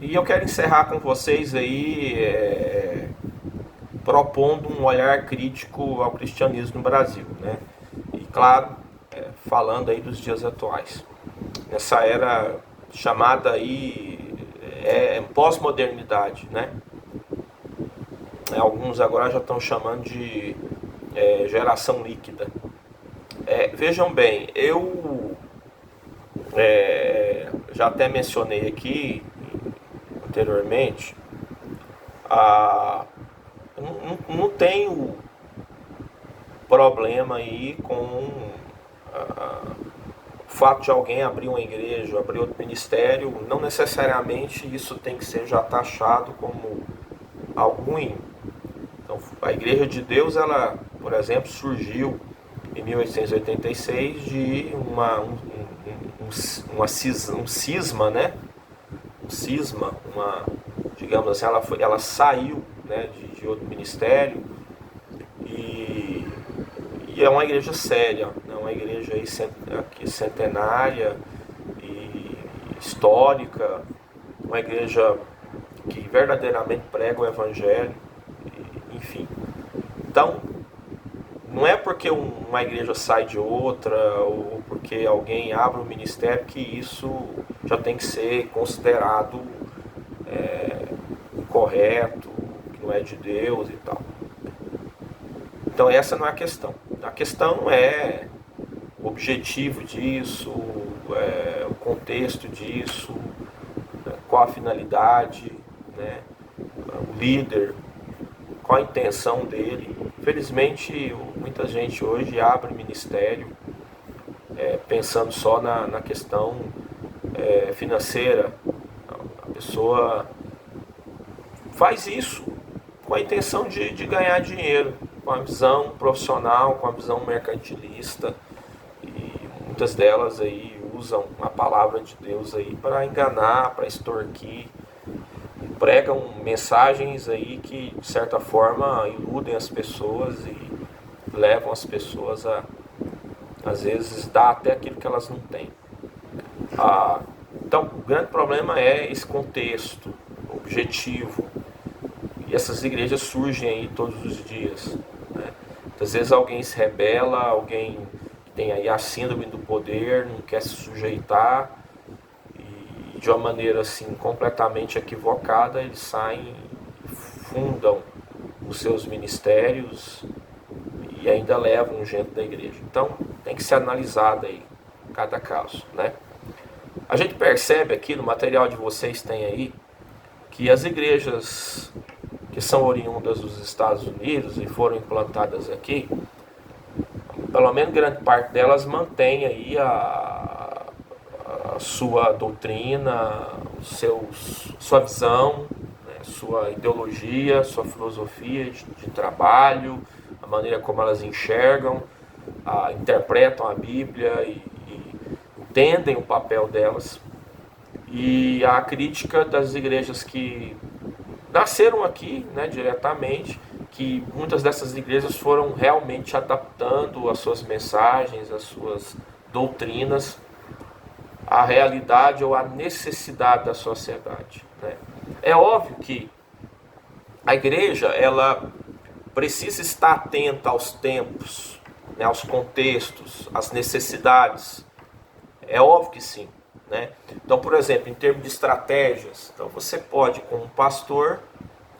E eu quero encerrar com vocês aí propondo um olhar crítico ao cristianismo no Brasil, né? E claro, falando aí dos dias atuais. Nessa era chamada aí pós-modernidade, né? Alguns agora já estão chamando de geração líquida. Vejam bem, eu já até mencionei aqui anteriormente, não tenho problema aí com o fato de alguém abrir uma igreja, abrir outro ministério. Não necessariamente isso tem que ser já taxado como algo ruim. Então, a Igreja de Deus, ela, por exemplo, surgiu em 1886 de um cisma, né? Digamos assim, ela saiu, né, de outro ministério e é uma igreja séria, né, uma igreja aí centenária e histórica, uma igreja que verdadeiramente prega o evangelho, enfim. Então, não é porque uma igreja sai de outra ou porque alguém abre um ministério que isso já tem que ser considerado incorreto, que não é de Deus e tal. Então essa não é a questão. A questão é o objetivo disso, o contexto disso, qual a finalidade, né? O líder, qual a intenção dele. Infelizmente, muita gente hoje abre ministério pensando só na questão financeira. A pessoa faz isso com a intenção de ganhar dinheiro, com a visão profissional, com a visão mercantilista, e muitas delas aí usam a palavra de Deus aí para enganar, para extorquir, pregam mensagens aí que de certa forma iludem as pessoas e levam as pessoas a às vezes dar até aquilo que elas não têm. Então o grande problema é esse contexto objetivo. E essas igrejas surgem aí todos os dias, né? Às vezes alguém se rebela, alguém que tem aí a síndrome do poder, não quer se sujeitar, e de uma maneira assim completamente equivocada eles saem, fundam os seus ministérios e ainda levam gente da igreja. Então tem que ser analisado aí cada caso, né? A gente percebe aqui no material de vocês tem aí que as igrejas que são oriundas dos Estados Unidos e foram implantadas aqui, pelo menos grande parte delas mantém aí a sua doutrina, sua visão, né, sua ideologia, sua filosofia de trabalho, a maneira como elas enxergam, interpretam a Bíblia e entendem o papel delas. E a crítica das igrejas que nasceram aqui, né, diretamente, que muitas dessas igrejas foram realmente adaptando as suas mensagens, as suas doutrinas à realidade ou à necessidade da sociedade, né? É óbvio que a igreja ela precisa estar atenta aos tempos, né, aos contextos, às necessidades. É óbvio que sim, né? Então, por exemplo, em termos de estratégias, então você pode, como pastor,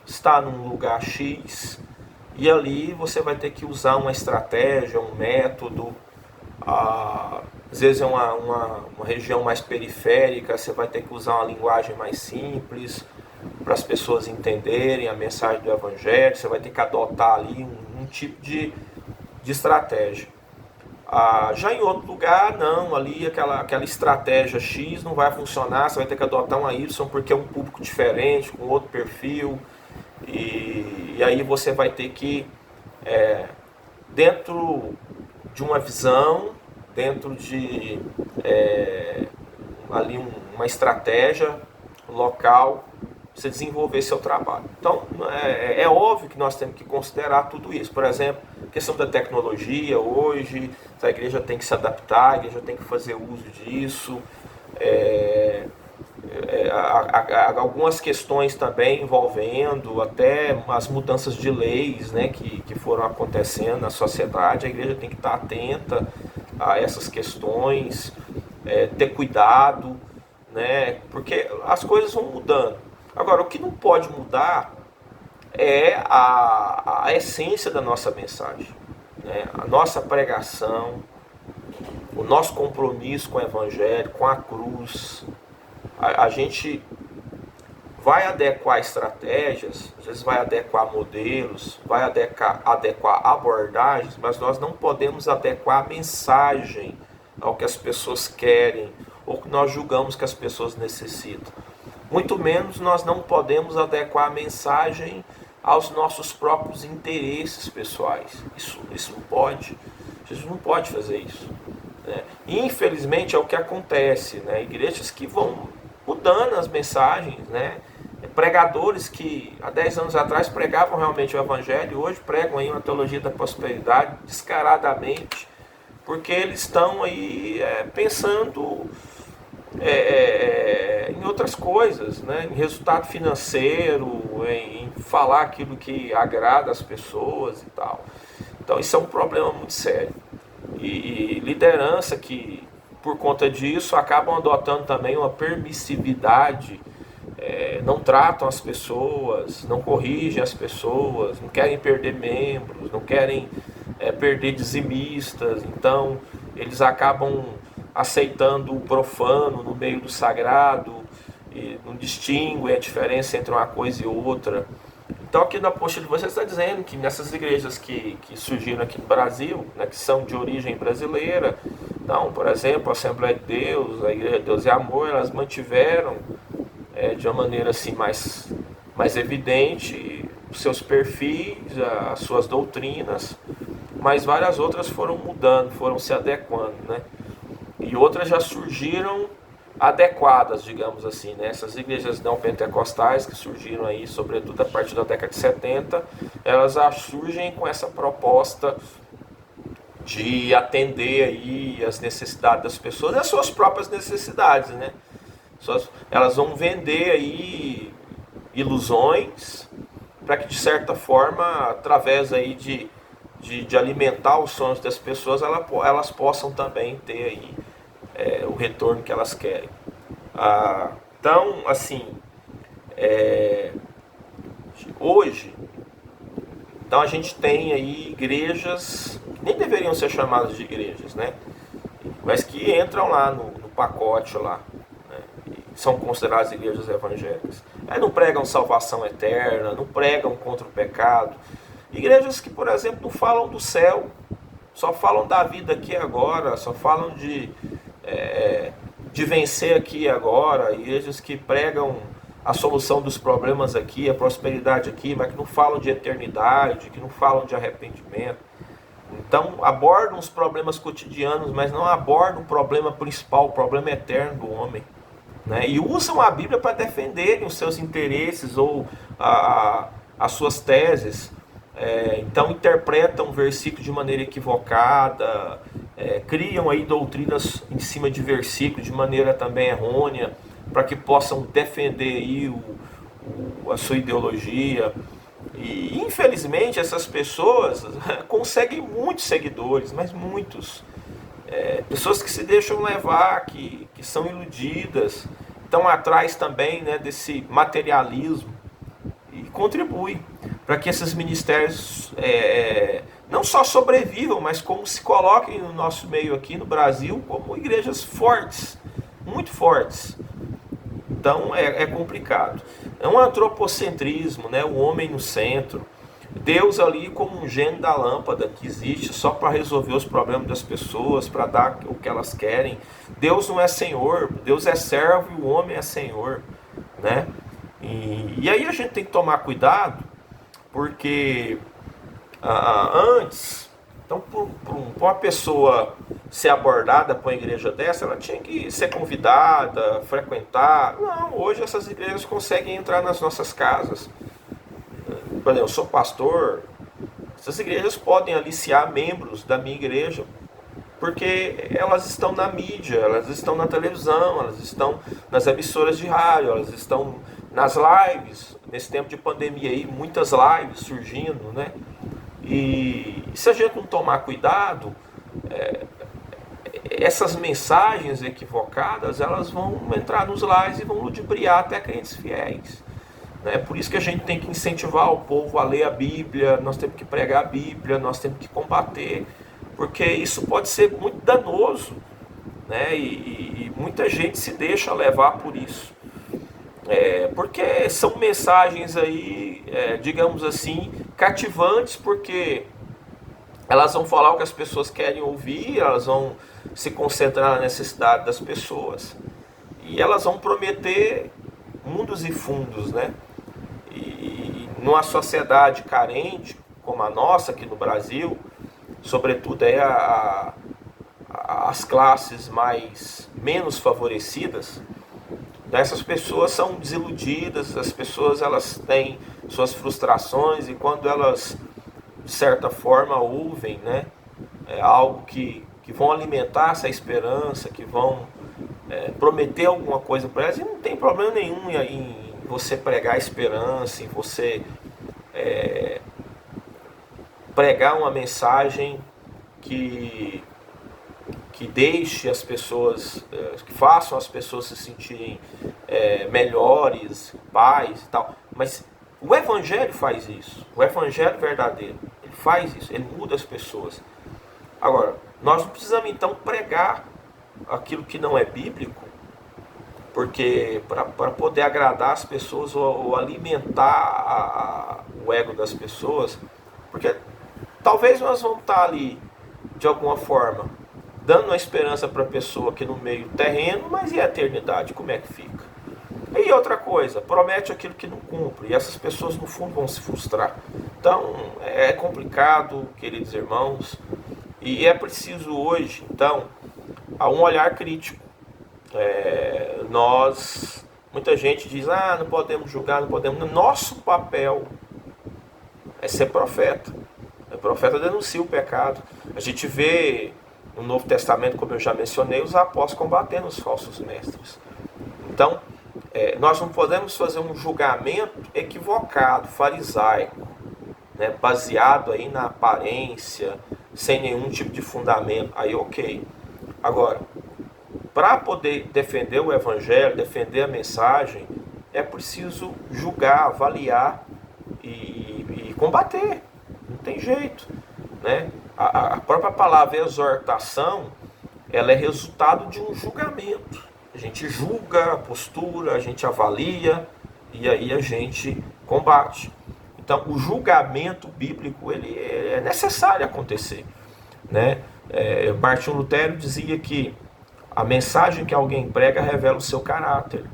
estar num lugar X e ali você vai ter que usar uma estratégia, um método. Às vezes é uma região mais periférica, você vai ter que usar uma linguagem mais simples para as pessoas entenderem a mensagem do Evangelho. Você vai ter que adotar ali um tipo de estratégia. Já em outro lugar, não, ali aquela estratégia X não vai funcionar, você vai ter que adotar uma Y porque é um público diferente, com outro perfil, e aí você vai ter que, dentro de uma visão, dentro de ali uma estratégia local, você desenvolver seu trabalho. Então, é óbvio que nós temos que considerar tudo isso. Por exemplo, a questão da tecnologia hoje, a igreja tem que se adaptar, a igreja tem que fazer uso disso. algumas questões também envolvendo até as mudanças de leis, né, que foram acontecendo na sociedade. A igreja tem que estar atenta a essas questões, ter cuidado, né, porque as coisas vão mudando. Agora, o que não pode mudar é a essência da nossa mensagem, né, a nossa pregação, o nosso compromisso com o Evangelho, com a cruz. A gente vai adequar estratégias, às vezes vai adequar modelos, vai adequar abordagens, mas nós não podemos adequar a mensagem ao que as pessoas querem ou que nós julgamos que as pessoas necessitam. Muito menos nós não podemos adequar a mensagem aos nossos próprios interesses pessoais. Isso não pode. Jesus não pode fazer isso, né? E infelizmente é o que acontece, né? Igrejas que vão mudando as mensagens, né? Pregadores que há 10 anos atrás pregavam realmente o Evangelho, hoje pregam aí uma teologia da prosperidade descaradamente, porque eles estão aí pensando em outras coisas, né? Em resultado financeiro, em falar aquilo que agrada as pessoas e tal. Então isso é um problema muito sério. E liderança que, por conta disso, acabam adotando também uma permissividade, não tratam as pessoas, não corrigem as pessoas, não querem perder membros, não querem perder dizimistas. Então eles acabam aceitando o profano no meio do sagrado, e não distinguem a diferença entre uma coisa e outra. Então aqui na apostila de vocês está dizendo que nessas igrejas que surgiram aqui no Brasil, né, que são de origem brasileira, então, por exemplo, a Assembleia de Deus, a Igreja de Deus e Amor, elas mantiveram de uma maneira assim mais evidente os seus perfis, as suas doutrinas, mas várias outras foram mudando, foram se adequando, né? E outras já surgiram adequadas, digamos assim, né? Essas igrejas não pentecostais que surgiram aí, sobretudo a partir da década de 70, elas já surgem com essa proposta de atender aí as necessidades das pessoas, as suas próprias necessidades, né? Elas vão vender aí ilusões para que, de certa forma, através aí de alimentar os sonhos das pessoas, elas possam também ter aí o retorno que elas querem. Então, assim, hoje, então a gente tem aí igrejas que nem deveriam ser chamadas de igrejas, né? Mas que entram lá no pacote lá, né? E são consideradas igrejas evangélicas. Não pregam salvação eterna, não pregam contra o pecado. Igrejas que, por exemplo, não falam do céu, só falam da vida aqui e agora, só falam de vencer aqui e agora. Igrejas que pregam a solução dos problemas aqui, a prosperidade aqui, mas que não falam de eternidade, que não falam de arrependimento. Então abordam os problemas cotidianos, mas não abordam o problema principal, o problema eterno do homem, né? E usam a Bíblia para defenderem os seus interesses ou as suas teses. Então interpretam o versículo de maneira equivocada, criam aí doutrinas em cima de versículos de maneira também errônea, para que possam defender aí a sua ideologia. E infelizmente essas pessoas conseguem muitos seguidores, mas muitos. Pessoas que se deixam levar, que são iludidas, estão atrás também, né, desse materialismo, e contribuem para que esses ministérios não só sobrevivam, mas como se coloquem no nosso meio aqui no Brasil como igrejas fortes, muito fortes. Então é complicado. É um antropocentrismo, né? O homem no centro. Deus ali como um gênio da lâmpada que existe só para resolver os problemas das pessoas, para dar o que elas querem. Deus não é Senhor, Deus é servo e o homem é Senhor, né? E aí a gente tem que tomar cuidado, porque antes, então, para uma pessoa ser abordada por uma igreja dessa, ela tinha que ser convidada, frequentar. Não, hoje essas igrejas conseguem entrar nas nossas casas. Por exemplo, eu sou pastor, essas igrejas podem aliciar membros da minha igreja porque elas estão na mídia, elas estão na televisão, elas estão nas emissoras de rádio, elas estão nas lives. Nesse tempo de pandemia aí, muitas lives surgindo, né? E se a gente não tomar cuidado, essas mensagens equivocadas, elas vão entrar nos lares e vão ludibriar até crentes fiéis. Né? Por isso que a gente tem que incentivar o povo a ler a Bíblia, nós temos que pregar a Bíblia, nós temos que combater, porque isso pode ser muito danoso, né? E muita gente se deixa levar por isso. Porque são mensagens aí, digamos assim, cativantes, porque elas vão falar o que as pessoas querem ouvir, elas vão se concentrar na necessidade das pessoas e elas vão prometer mundos e fundos, né? E numa sociedade carente como a nossa aqui no Brasil, sobretudo as classes menos favorecidas, essas pessoas são desiludidas, as pessoas elas têm suas frustrações e quando elas de certa forma ouvem, né, algo que vão alimentar essa esperança, que vão prometer alguma coisa para elas, e não tem problema nenhum em você pregar esperança, em você pregar uma mensagem que deixe as pessoas, que façam as pessoas se sentirem melhores, paz e tal. Mas o Evangelho faz isso, o Evangelho verdadeiro, ele faz isso, ele muda as pessoas. Agora, nós não precisamos então pregar aquilo que não é bíblico, porque para poder agradar as pessoas ou alimentar o ego das pessoas, porque talvez nós vamos estar ali, de alguma forma, dando uma esperança para a pessoa aqui no meio terreno, mas e a eternidade, como é que fica? E outra coisa, promete aquilo que não cumpre, e essas pessoas no fundo vão se frustrar. Então, é complicado, queridos irmãos, e é preciso hoje, então, um olhar crítico. Muita gente diz, não podemos julgar, não podemos. Nosso papel é ser profeta. O profeta denuncia o pecado. A gente vê no Novo Testamento, como eu já mencionei, os apóstolos combatendo os falsos mestres. Então, nós não podemos fazer um julgamento equivocado, farisaico, né, baseado aí na aparência, sem nenhum tipo de fundamento. Aí ok. Agora, para poder defender o Evangelho, defender a mensagem, é preciso julgar, avaliar e combater. Não tem jeito, né? A própria palavra exortação, ela é resultado de um julgamento. A gente julga a postura, a gente avalia e aí a gente combate. Então, o julgamento bíblico ele é necessário acontecer, né? Martinho Lutero dizia que a mensagem que alguém prega revela o seu caráter.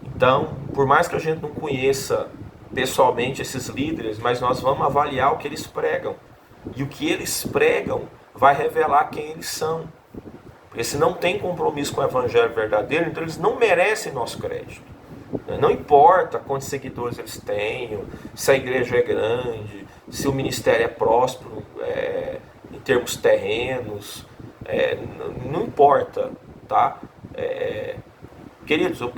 Então, por mais que a gente não conheça pessoalmente esses líderes, mas nós vamos avaliar o que eles pregam. E o que eles pregam vai revelar quem eles são. Porque se não tem compromisso com o Evangelho verdadeiro, então eles não merecem nosso crédito. Não importa quantos seguidores eles tenham, se a igreja é grande, se o ministério é próspero em termos terrenos, não importa, tá? Queridos, o